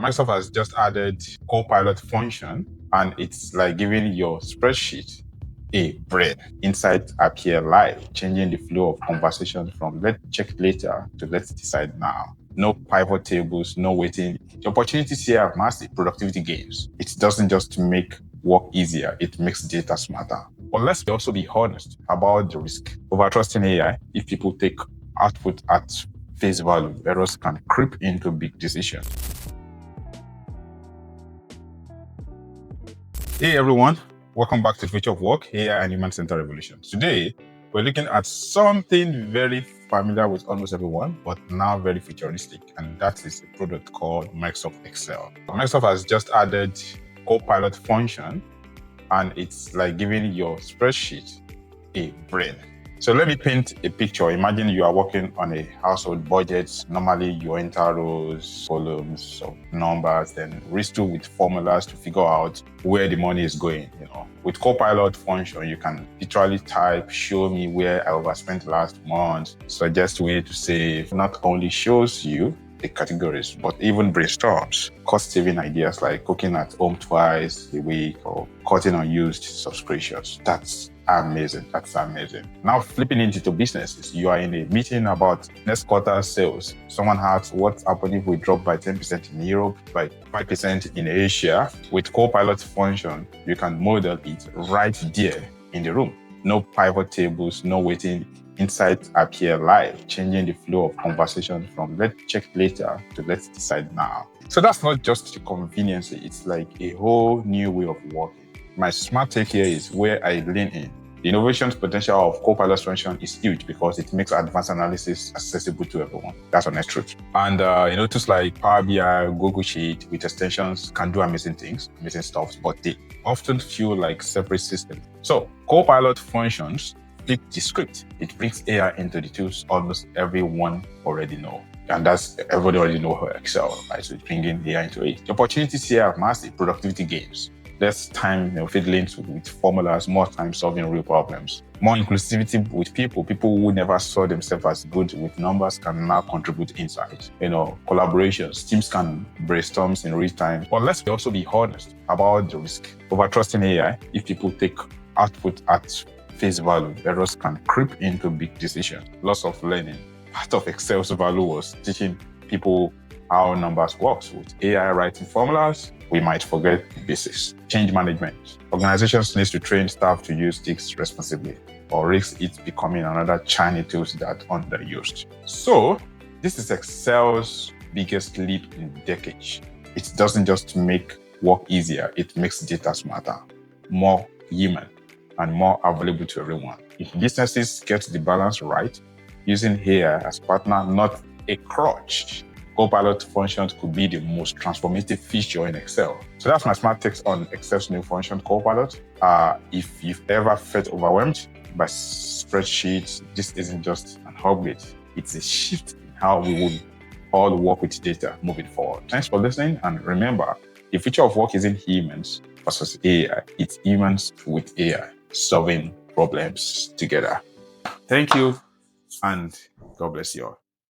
Microsoft has just added Copilot function, and it's like giving your spreadsheet a brain. Insights appear live, changing the flow of conversation from let's check later to let's decide now. No pivot tables, no waiting. The opportunities here are massive productivity gains. It doesn't just make work easier, it makes data smarter. But let's also be honest about the risk. Overtrusting AI, if people take output at face value, errors can creep into big decisions. Hey everyone, welcome back to Future of Work, AI and Human Centered Revolution. Today, we're looking at something very familiar with almost everyone, but now very futuristic, and that is a product called Microsoft Excel. Microsoft has just added Copilot function, and it's like giving your spreadsheet a brain. So let me paint a picture. Imagine you are working on a household budget. Normally you enter rows, columns of numbers, then read through with formulas to figure out where the money is going. With Copilot function, you can literally type, show me where I overspent last month, suggest way to save. Not only shows you the categories, but even brainstorms cost-saving ideas like cooking at home twice a week or cutting unused subscriptions. That's amazing. Now flipping into businesses, you are in a meeting about next quarter sales. Someone asks what's happening if we drop by 10% in Europe, by 5% in Asia. With Copilot function, you can model it right there in the room. No pivot tables, no waiting. Insights appear live, changing the flow of conversation from let's check later to let's decide now. So that's not just the convenience, it's like a whole new way of working. My smart take here is where I lean in. The innovation potential of Copilot function is huge because it makes advanced analysis accessible to everyone. That's honest truth. And tools like Power BI, Google Sheet with extensions can do amazing things, amazing stuff, but they often feel like separate systems. So Copilot functions flip the script. It brings AI into the tools almost everyone already know. And that's everybody already know Excel, right? So it's bringing AI into it. The opportunities here are massive productivity gains. Less time fiddling with formulas, more time solving real problems. More inclusivity with people who never saw themselves as good with numbers can now contribute insight. Collaborations, teams can brainstorm in real time. But let's also be honest about the risk. Overtrusting AI, if people take output at face value, errors can creep into big decisions. Loss of learning. Part of Excel's value was teaching people how numbers works. With AI writing formulas, we might forget the basics. Change management. Organizations need to train staff to use this responsibly, or risk it becoming another shiny tool that underused. So this is Excel's biggest leap in decades. It doesn't just make work easier, it makes data smarter, more human, and more available to everyone. If businesses get the balance right, using AI as partner, not a crutch, Copilot functions could be the most transformative feature in Excel. So that's my smart takes on Excel's new function, Copilot. If you've ever felt overwhelmed by spreadsheets, this isn't just an upgrade. It's a shift in how we will all work with data moving forward. Thanks for listening, and remember, the future of work isn't humans versus AI. It's humans with AI solving problems together. Thank you, and God bless you all.